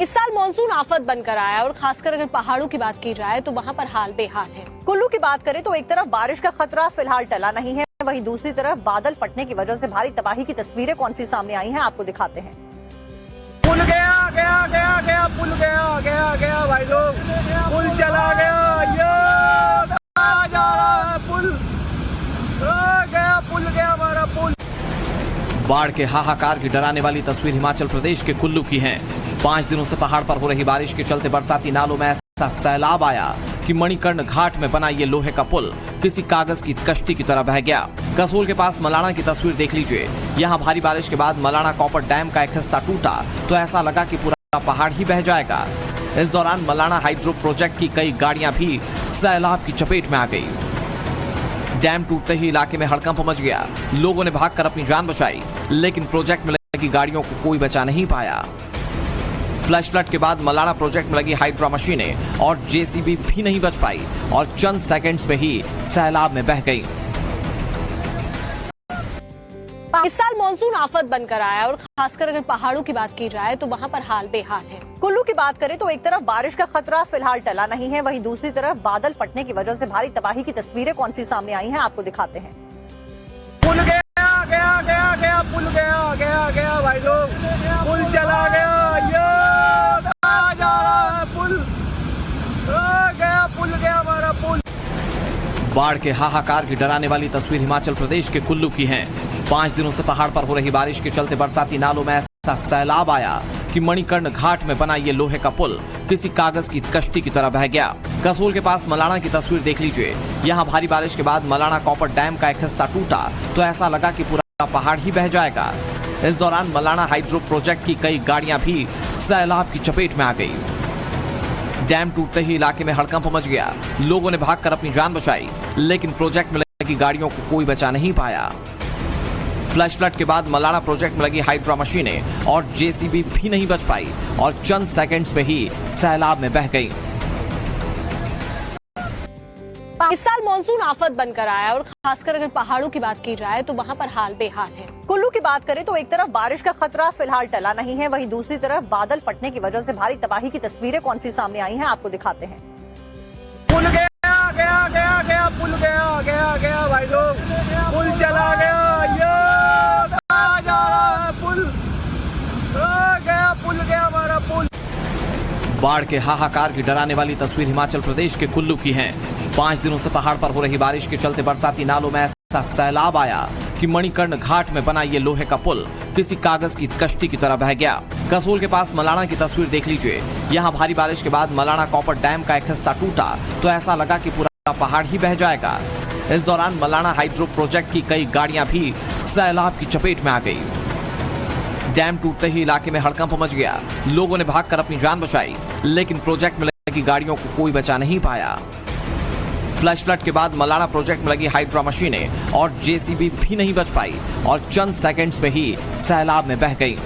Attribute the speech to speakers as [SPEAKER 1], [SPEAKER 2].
[SPEAKER 1] इस साल मानसून आफत बनकर आया और खासकर अगर पहाड़ों की बात की जाए तो वहाँ पर हाल बेहाल है।
[SPEAKER 2] कुल्लू की बात करें तो एक तरफ बारिश का खतरा फिलहाल टला नहीं है, वहीं दूसरी तरफ बादल फटने की वजह से भारी तबाही की तस्वीरें कौन सी सामने आई हैं, आपको दिखाते हैं।
[SPEAKER 3] पुल गया गया गया गया पुल गया गया गया भाई लोग, पुल चला गया, ये जा रहा है पुल गया, पुल गया हमारा पुल।
[SPEAKER 4] बाढ़ के हाहाकार की डराने वाली तस्वीर हिमाचल प्रदेश के कुल्लू की है। 5 दिनों से पहाड़ पर हो रही बारिश के चलते बरसाती नालों में ऐसा सैलाब आया कि मणिकर्ण घाट में बना ये लोहे का पुल किसी कागज की कश्ती की तरह बह गया। कसोल के पास मलाणा की तस्वीर देख लीजिए। यहाँ भारी बारिश के बाद मलाणा कॉपर डैम का एक हिस्सा टूटा तो ऐसा लगा कि पूरा पहाड़ ही बह जाएगा। इस दौरान मलाणा हाइड्रो प्रोजेक्ट की कई गाड़ियां भी सैलाब की चपेट में आ गई। डैम टूटते ही इलाके में हड़कंप मच गया। लोगों ने भागकर अपनी जान बचाई, लेकिन प्रोजेक्ट में लगी गाड़ियों को कोई बचा नहीं पाया। फ्लैश फ्लड के बाद मलाणा प्रोजेक्ट में लगी हाइड्रा मशीनें और जेसीबी भी नहीं बच पाई और चंद सेकंड्स में ही सैलाब में बह गई।
[SPEAKER 1] इस साल मानसून आफत बनकर आया और खासकर अगर पहाड़ों की बात की जाए तो वहाँ पर हाल बेहाल है।
[SPEAKER 2] कुल्लू की बात करें तो एक तरफ बारिश का खतरा फिलहाल टला नहीं है, वहीं दूसरी तरफ बादल फटने की वजह से भारी तबाही की तस्वीरें कौन सी सामने आई हैं, आपको दिखाते हैं।
[SPEAKER 3] पुल गया गया गया गया पुल गया गया गया भाई लोग, पुल चला गया, ये जा रहा है पुल गया, पुल गया हमारा पुल।
[SPEAKER 4] बाढ़ के हाहाकार की डराने वाली तस्वीर हिमाचल प्रदेश के कुल्लू की है। 5 दिनों से पहाड़ पर हो रही बारिश के चलते बरसाती नालों में ऐसा सैलाब आया कि मणिकर्ण घाट में बना ये लोहे का पुल किसी कागज की कश्ती की तरह बह गया। कसोल के पास मलाणा की तस्वीर देख लीजिए। यहाँ भारी बारिश के बाद मलाणा कॉपर डैम का एक हिस्सा टूटा तो ऐसा लगा कि पूरा पहाड़ ही बह जाएगा। इस दौरान मलाणा हाइड्रो प्रोजेक्ट की कई गाड़ियां भी सैलाब की चपेट में आ गई। डैम टूटते ही इलाके में हड़कंप मच गया। लोगों ने भागकर अपनी जान बचाई, लेकिन प्रोजेक्ट में लगी गाड़ियों को कोई बचा नहीं पाया। फ्लैश फ्लड के बाद मलाणा प्रोजेक्ट में लगी हाइड्रा मशीनें और जेसीबी भी नहीं बच पाई और चंद सेकंड्स में ही सैलाब में बह गई।
[SPEAKER 1] इस साल मानसून आफत बनकर आया और खासकर अगर पहाड़ों की बात की जाए तो वहाँ पर हाल बेहाल है।
[SPEAKER 2] कुल्लू की बात करें तो एक तरफ बारिश का खतरा फिलहाल टला नहीं है, वहीं दूसरी तरफ बादल फटने की वजह से भारी तबाही की तस्वीरें कौन सी सामने आई हैं, आपको दिखाते हैं।
[SPEAKER 3] पुल गया गया गया गया पुल गया गया गया भाई लोग, पुल चला गया, ये जा रहा है पुल गया, पुल गया हमारा पुल।
[SPEAKER 4] बाढ़ के हाहाकार की डराने वाली तस्वीर हिमाचल प्रदेश के कुल्लू की है। 5 दिनों से पहाड़ पर हो रही बारिश के चलते बरसाती नालों में ऐसा सैलाब आया कि मणिकर्ण घाट में बना ये लोहे का पुल किसी कागज की कश्ती की तरह बह गया। कसोल के पास मलाणा की तस्वीर देख लीजिए। यहाँ भारी बारिश के बाद मलाणा कॉपर डैम का एक हिस्सा टूटा तो ऐसा लगा कि पूरा पहाड़ ही बह जाएगा। इस दौरान मलाणा हाइड्रो प्रोजेक्ट की कई गाड़ियां भी सैलाब की चपेट में आ गई। डैम टूटते ही इलाके में हड़कंप मच गया। लोगों ने भागकर अपनी जान बचाई, लेकिन प्रोजेक्ट में लगी गाड़ियों को कोई बचा नहीं पाया। फ्लैश फ्लड के बाद मलाणा प्रोजेक्ट में लगी हाइड्रा मशीनें और जेसीबी भी नहीं बच पाई और चंद सेकंड्स में ही सैलाब में बह गई।